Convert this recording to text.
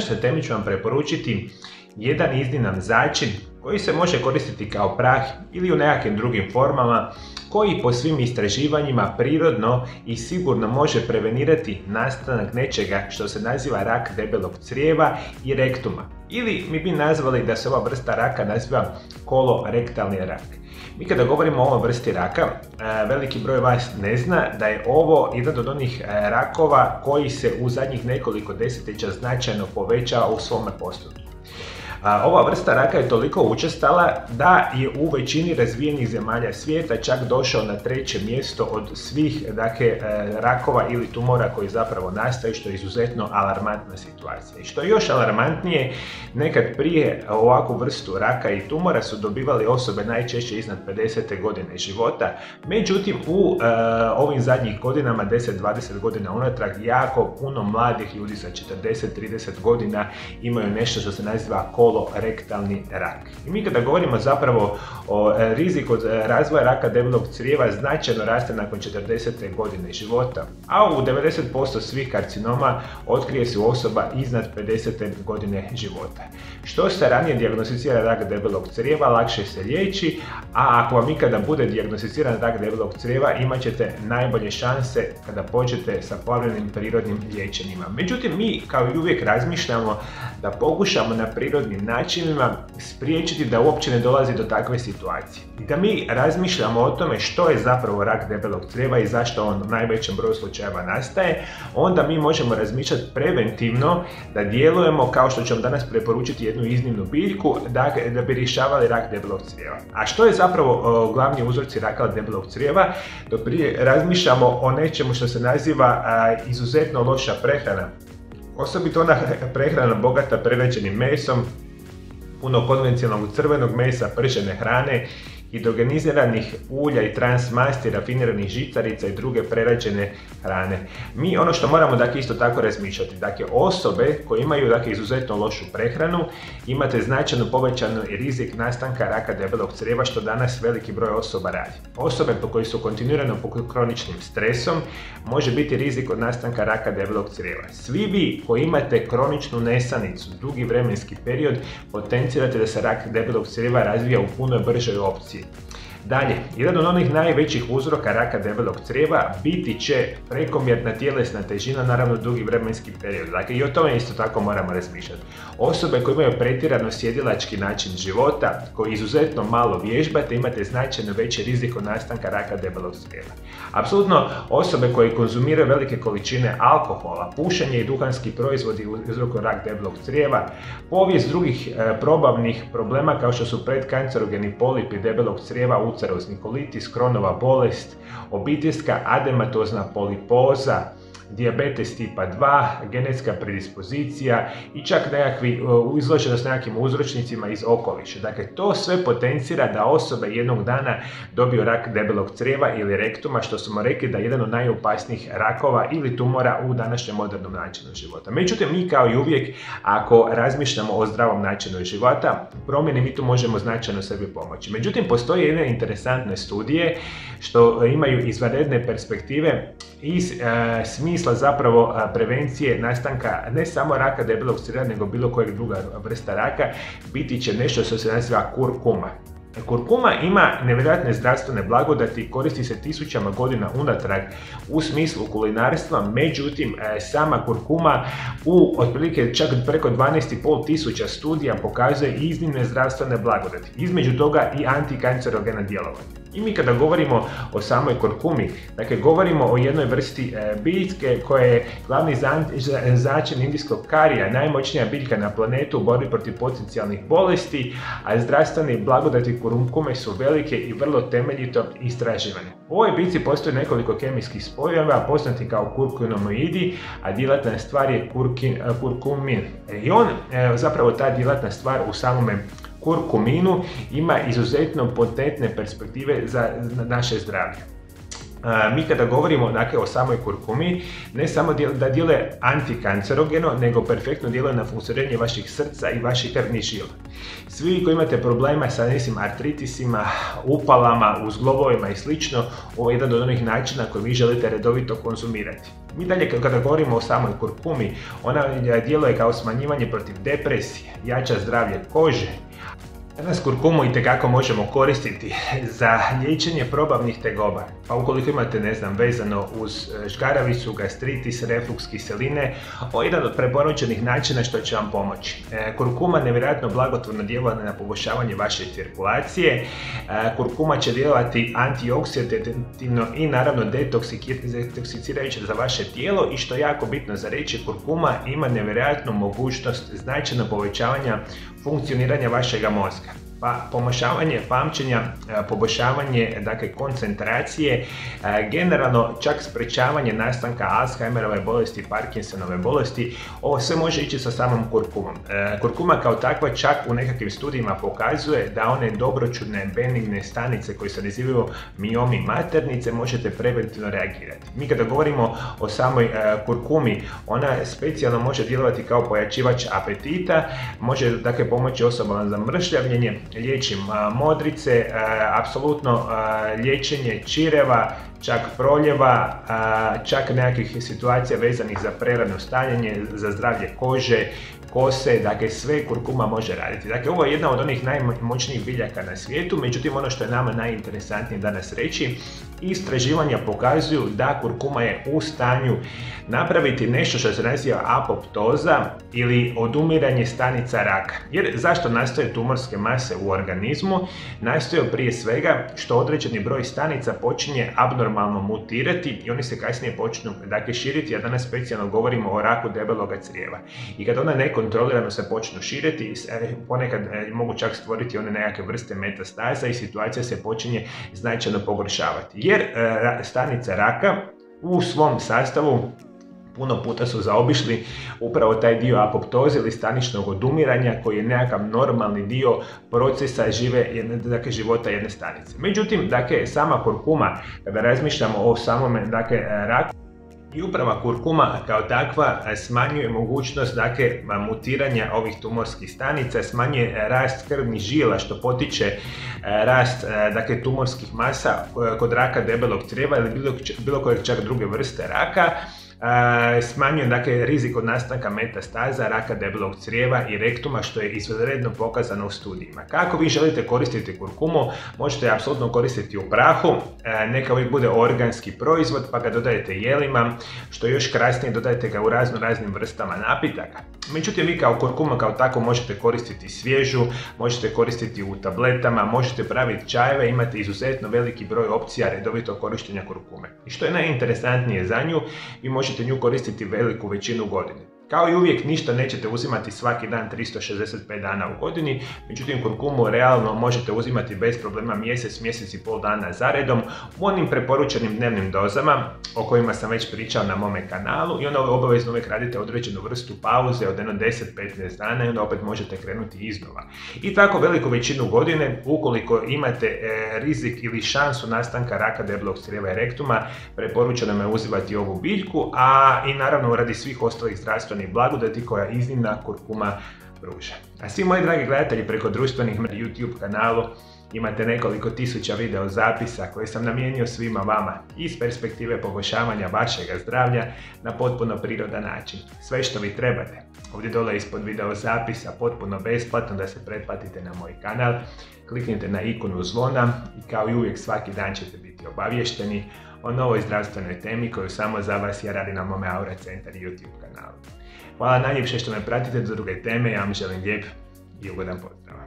današnjoj temi ću vam preporučiti jedan izniman začin koji se može koristiti kao prah ili u nekakvim drugim formama, koji po svim istraživanjima prirodno i sigurno može prevenirati nastanak nečega što se naziva rak debelog crijeva i rektuma. Ili mi bi nazvali da se ova vrsta raka naziva kolorektalni rak. Mi kada govorimo o ovoj vrsti raka, veliki broj vas ne zna da je ovo jedan od onih rakova koji se u zadnjih nekoliko desetljeća značajno povećao u svome postotku. Ova vrsta raka je toliko učestala da je u većini razvijenih zemalja svijeta čak došao na 3. mjesto od svih rakova ili tumora koji zapravo nastaju, što je izuzetno alarmantna situacija. I što je još alarmantnije, nekad prije ovakvu vrstu raka i tumora su dobivali osobe najčešće iznad 50. godine života, međutim u ovim zadnjih godinama, 10-20 godina unatrag, jako puno mladih ljudi sa 40-30 godina imaju nešto što se naziva kolorektalni rak. I mi kada govorimo zapravo o riziku od razvoja raka debelog crijeva značajno raste nakon 40. godine života, a u 90% svih karcinoma otkrije se u osoba iznad 50. godine života. Što se ranije dijagnosticira rak debelog crijeva, lakše se liječi, a ako vam ikada bude dijagnosticiran rak debelog crijeva, imat ćete najbolje šanse kada počnete sa pravilnim prirodnim liječenjima. Međutim, mi kao i uvijek razmišljamo da pokušamo na prirodnim načinima spriječiti da uopće ne dolazi do takve situacije. I da mi razmišljamo o tome što je zapravo rak debelog crijeva i zašto on u najvećem broju slučajeva nastaje, onda mi možemo razmišljati preventivno da djelujemo, kao što ću vam danas preporučiti jednu iznimnu biljku da bi rješavali rak debelog crijeva. A što je zapravo glavni uzroci raka debelog crijeva? Dok prije razmišljamo o nečemu što se naziva izuzetno loša prehrana. Osobito ona prehrana bogata prerađenim mesom, puno konvencionalnog crvenog mesa, pržene hrane, hidrogeniziranih ulja i transmasti, rafiniranih žitarica i druge prerađene hrane. Mi ono što moramo isto tako razmišljati, osobe koje imaju izuzetno lošu prehranu, imate značajno povećan rizik nastanka raka debelog crijeva, što danas veliki broj osoba radi. Osobe koji su kontinuirano pod kroničnim stresom može biti rizik od nastanka raka debelog crijeva. Svi vi koji imate kroničnu nesanicu, dugi vremenski period, potencirate da se rak debelog crijeva razvija u puno bržoj opciji. Dalje, jedan od onih najvećih uzroka raka debelog crijeva biti će prekomjerna tjelesna težina, naravno dugi vremenski period. I o tome isto tako moramo razmišljati. Osobe koje imaju pretjerano sjedilački način života, koji izuzetno malo vježbate, imate značajno veći rizik od nastanka raka debelog crijeva. Apsolutno, osobe koje konzumiraju velike količine alkohola, pušenje i duhanski proizvodi uzrokuju rak debelog crijeva, povijest drugih probavnih problema kao što su predkancerogeni polipi debelog crijeva, ulcerozni kolitis, Kronova bolest, obiteljska adematozna polipoza, dijabetes tipa 2, genetska predispozicija i čak izloženost nekakvim uzročnicima iz okoliša. To sve potencira da osobe jednog dana dobiju rak debelog crijeva ili rektuma, što smo rekli da je jedan od najopasnijih rakova ili tumora u današnjem modernom načinu života. Međutim, mi kao i uvijek, ako razmišljamo o zdravom načinu života, promjeni mi tu možemo značajno sebi pomoći. Međutim, postoje jedne interesantne studije što imaju izvanredne perspektive iz smisla zapravo prevencije nastanka ne samo raka debelog crijeva, nego bilo kojeg druga vrsta raka, biti će nešto što se naziva kurkuma. Kurkuma ima nevjerojatne zdravstvene blagodati, koristi se tisućama godina unatrag u smislu kulinarstva, međutim sama kurkuma u otprilike čak preko 12.500 tisuća studija pokazuje iznimne zdravstvene blagodati, između toga i antikancerogena djelovanja. I mi kada govorimo o samoj kurkumi, govorimo o jednoj vrsti biljke koja je glavni začin indijskog karija, najmoćnija biljka na planetu u borbi protiv potencijalnih bolesti, a zdravstveni blagodati kurkume su velike i vrlo temeljito istraživane. U ovoj biljci postoji nekoliko kemijskih spojeva poznati kao kurkunoidi, a djelatna stvar je kurkumin. I zapravo ta djelatna stvar u samome kurkuminu ima izuzetno potentne perspektive za naše zdravlje. Mi kada govorimo o samoj kurkumi, ne samo da djeluje antikancerogeno, nego perfektno djeluje na funkcioniranje vaših srca i vaših krvnih žila. Svi koji imate problema sa artritisima, upalama, uzglobovima i slično, ovo je jedan od onih načina koji vi želite redovito konzumirati. Mi dalje kada govorimo o samoj kurkumi, ona djeluje kao smanjivanje protiv depresije, jača zdravlje kože. Danas kurkumu itekako možemo koristiti za liječenje probavnih tegoba. Pa ukoliko imate, vezano uz žgaravicu, gastritis, refluks, kiseline, ovo je jedan od preporučenih načina što će vam pomoći. Kurkuma nevjerojatno blagotvorno djeluje na poboljšavanje vaše cirkulacije. Kurkuma će djelovati antioksidativno i naravno detoksicirajuće za vaše tijelo i što je jako bitno za reći, kurkuma ima nevjerojatnu mogućnost značajno povećavanja funkcioniranja vašega mozga. Pa poboljšavanje pamćenja, poboljšavanje koncentracije, generalno čak sprečavanje nastanka Alzheimerove bolesti, Parkinsonove bolesti, ovo sve može ići sa samom kurkumom. Kurkuma kao takva čak u nekakvim studijima pokazuje da one dobroćudne benigne stanice koje se nazivaju miomi maternice možete preventivno reagirati. Mi kada govorimo o samoj kurkumi, ona specijalno može djelovati kao pojačivač apetita, može pomoći osobama za mršljavljenje, liječi modrice, apsolutno liječenje čireva, čak proljeva, čak nekakvih situacija vezanih za prerano stavljanje, za zdravlje kože, kose, sve kurkuma može raditi. Ovo je jedna od onih najmoćnijih biljaka na svijetu, međutim ono što je nama najinteresantnije danas reći, istraživanja pokazuju da kurkuma je u stanju napraviti nešto što se naziva apoptoza ili odumiranje stanica raka. Jer zašto nastoje tumorske mase u organizmu? Nastoje prije svega što određeni broj stanica počinje abnormalno mutirati i oni se kasnije počnu širiti, a danas specijalno govorimo o raku debeloga crijeva. I kad ona nekontrolirano se počnu širiti, ponekad mogu čak stvoriti one nekakve vrste metastaza i situacija se počinje značajno pogoršavati. Jer stanica raka u svom sastavu puno puta su zaobišli upravo taj dio apoptoze ili staničnog odumiranja koji je nekakav normalni dio procesa života jedne stanice. Međutim, sama kurkuma, kada razmišljamo o samome raku, i upravo kurkuma kao takva smanjuje mogućnost mutiranja ovih tumorskih stanica, smanjuje rast krvnih žila što potiče rast tumorskih masa kod raka debelog crijeva ili bilo kojeg čak druge vrste raka. Smanjuje rizik od nastanka metastaza, raka debelog crijeva i rektuma, što je izvanredno pokazano u studijima. Kako vi želite koristiti kurkumu, možete je apsolutno koristiti u prahu, neka uvijek bude organski proizvod pa ga dodajete jelima, što još krasnije dodajete ga u raznim vrstama napitaka. Međutim, vi kao kurkumu kao tako možete koristiti svježu, možete koristiti u tabletama, možete praviti čajeve, imate izuzetno veliki broj opcija redovitog korištenja kurkume. I što je najinteresantnije za nju, vi možete nju koristiti veliku većinu godine. Kao i uvijek, ništa nećete uzimati svaki dan 365 dana u godini, međutim kurkumu realno možete uzimati bez problema mjesec i pol dana zaredom u onim preporučenim dnevnim dozama o kojima sam već pričao na mome kanalu i onda obavezno uvijek radite određenu vrstu pauze od 10-15 dana i onda opet možete krenuti iznova. I tako veliku većinu godine, ukoliko imate rizik ili šansu nastanka raka debelog crijeva i rektuma, preporučeno je uzimati ovu biljku, a i naravno radi svih ostalih zdravstvenih blagodati koja iznimna kurkuma pruža. A svi moji dragi gledatelji, preko društvenih YouTube kanalu imate nekoliko tisuća video zapisa koje sam namijenio svima vama iz perspektive poboljšavanja vašega zdravlja na potpuno prirodan način. Sve što vi trebate, ovdje dole ispod video zapisa, potpuno besplatno da se pretplatite na moj kanal, kliknite na ikonu zvona i kao i uvijek svaki dan ćete biti obavješteni o novoj zdravstvenoj temi koju samo za vas ja radim na mome Aura Centar YouTube kanalu. Hvala najljepše što me pratite do druge teme, ja vam želim lijep i ugodan pozdrav.